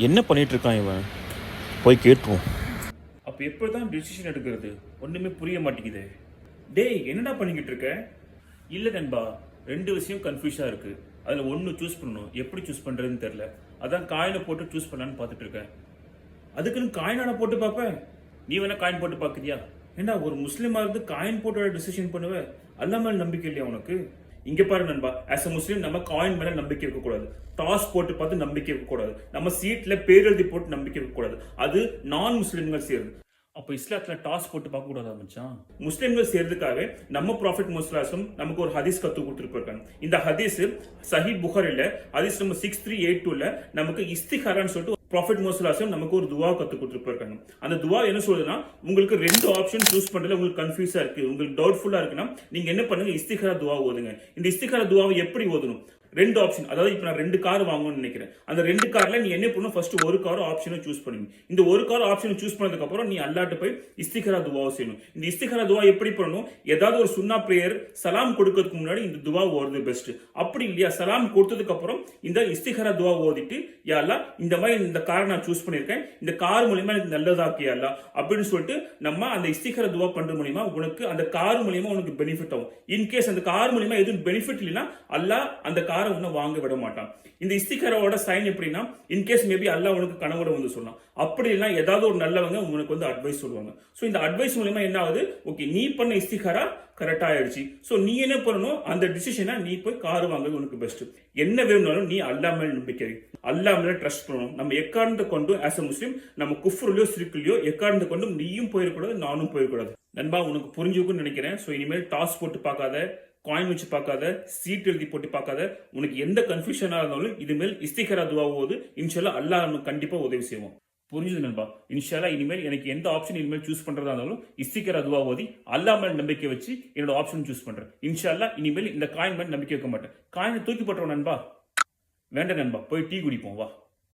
என்ன பண்ணிட்டு இருக்கான் இவன்? போய் கேட்டுருவோம். அப்போ எப்படி தான் டிசிஷன் எடுக்கிறது? ஒன்றுமே புரிய மாட்டேங்குது. டேய், என்னடா பண்ணிக்கிட்டு இருக்க? இல்லை நண்பா, ரெண்டு விஷயம் கன்ஃபியூஸாக இருக்குது. அதில் ஒன்று சூஸ் பண்ணணும். எப்படி சூஸ் பண்ணுறதுன்னு தெரில. அதான் காயினை போட்டு சூஸ் பண்ணலான்னு பார்த்துட்டு இருக்கேன். அதுக்குன்னு காயினான போட்டு பார்ப்பேன். நீ வேணா காயின் போட்டு பார்க்குறியா? ஏண்டா, ஒரு முஸ்லீமாக இருந்து காயின் போட்டு டிசிஷன் பண்ணுவேன். அல்லா மேலே நம்பிக்கை இல்லையா உனக்கு? இங்க பாரு நண்பா, ஆஸ் அ முஸ்லீம் நம்ம காயின் மேல நம்பிக்கை இருக்கக்கூடாது. டாஸ் போட்டு பார்த்து நம்பிக்கை இருக்கக்கூடாது. நம்ம சீட்ல பேர் எழுதி போட்டு நம்பிக்கை இருக்கக்கூடாது. அது நான் முஸ்லீம்கள் சேர்ந்து. அப்ப இஸ்லாத்துல டாஸ் போட்டு பார்க்க கூடாது மச்சான். முஸ்லிம்கள் சேர்றதுக்காக நம்ம ப்ராஃபிட் முஸ்லாசும் நமக்கு ஒரு ஹதீஸ் கத்து கொடுத்துருக்காங்க. இந்த ஹதீஸ் சஹீஹ் புகாரில ஹதீஸ் நம்பர் 6382ல நமக்கு இஸ்திகாரான்னு சொல்லிட்டு ப்ராஃபிட் முஸ்லாசும் நமக்கு ஒரு துவா கத்து கொடுத்துருக்காங்க. அந்த துவா என்ன சொல்லுதுன்னா, உங்களுக்கு ரெண்டு ஆப்ஷன் சூஸ் பண்றதுல உங்களுக்கு கன்ஃபியூஸா இருக்கு, உங்களுக்கு டவுட்ஃபுல்லா இருக்குன்னா நீங்க என்ன பண்ணுங்க, இஸ்திகாரா துவா ஓதுங்க. இந்த இஸ்திகாரா துவாவை எப்படி ஓதணும்? ரெண்டு ஆப்ஷன். அதாவது இப்போ நான் 2 கார் வாங்கணும்னு நினைக்கிறேன். அந்த 2 கார்ல நீ என்ன பண்ணணும்? ஃபர்ஸ்ட் ஒரு கார் ஆப்ஷனை சூஸ் பண்ணுங்க. இந்த ஒரு கார் ஆப்ஷனை சூஸ் பண்ணதுக்கு அப்புறம் நீ அல்லாட்ட போய் இஸ்திகாரா துவா செய்யணும். இந்த இஸ்திகாரா துவா எப்படி பண்ணணும்? ஏதாவது ஒரு சுன்னா பிரேயர் சலாம் கொடுக்கிறதுக்கு முன்னாடி இந்த துவா ஓடுறது பெஸ்ட். அப்படி இல்லையா, சலாம் கொடுத்ததுக்கு அப்புறம் இந்த இஸ்திகாரா துவா ஓதிட்டு, யா அல்லாஹ் இந்த மாதிரி இந்த காரை நான் சூஸ் பண்ணியிருக்கேன், இந்த கார் மூலியமா எனக்கு நல்லதாக்கி யா அல்லாஹ் அப்படின்னு சொல்லிட்டு நம்ம அந்த இஸ்திகாரா துவா பண்றது மூலியமா உனக்கு அந்த கார் மூலியமா உனக்கு பெனிஃபிட் ஆகும். இன்கேஸ் அந்த கார் மூலியமா எதுவும் பெனிஃபிட் இல்லைன்னா அல்லாஹ் அந்த காரை உன்னை வாங்க விட மாட்டான். இந்த இஸ்திகாராவோட சைன் எப்படின்னா, இன்கேஸ் மேபி அல்லாஹ் உனக்கு கனவோட வந்து சொல்லலாம். அப்படி இல்லைன்னா ஏதாவது ஒரு நல்லவங்க உனக்கு வந்து அட்வைஸ் சொல்லுவாங்க. ஸோ இந்த அட்வைஸ் மூலமா என்ன ஆகுது? ஓகே, நீ பண்ண இஸ்திகாரா கரெக்டா ஆயிடுச்சு. ஸோ நீ என்ன பண்ணணும்? அந்த டிசிஷனை நீ போய் கார் வாங்குறது உனக்கு பெஸ்ட். என்ன வேணும்னாலும் நீ அல்லாஹ் மேல நம்பிக்கை, அல்லாஹ் மேல ட்ரஸ்ட் பண்ணணும். நம்ம எக்காரணத்தை கொண்டு ஆஸ் அ முஸ்லீம் நம்ம குஃப்ருலயோ சிறுக்குலயோ எக்காரணத்தை கொண்டும் நீயும் போயிடக்கூடாது, நானும் போயிடக்கூடாது. நண்பா, உனக்கு புரிஞ்சுக்குன்னு நினைக்கிறேன். ஸோ இனிமேல் டாஸ் போட்டு பார்க்காத, காயின் வச்சு பார்க்காத, சீட் எழுதி போட்டு பார்க்காத. உனக்கு எந்த கன்ஃபியூஷனா இருந்தாலும் இதுமேல் இஸ்திகாரா துவா ஓது. இன்ஷால்லா அல்லாஹ் நமக்கு கண்டிப்பா உதவி செய்வோம். புரிஞ்சுது நண்பா? இன்ஷால்லா இனிமேல் எனக்கு எந்த ஆப்ஷன் இனிமேல் சூஸ் பண்றதா இருந்தாலும் இஸ்திகாரா துவா ஓதி அல்லாஹ் மேல நம்பிக்கை வச்சு என்னோட ஆப்ஷன் சூஸ் பண்றேன். இன்ஷால்லா இனிமேல் இந்த காயின் மேல நம்பிக்கை வைக்க மாட்டேன். காயினை தூக்கி போட்டுருவோம் நண்பா. வேண்டாம் நண்பா, போய் டீ குடிப்போம் வா.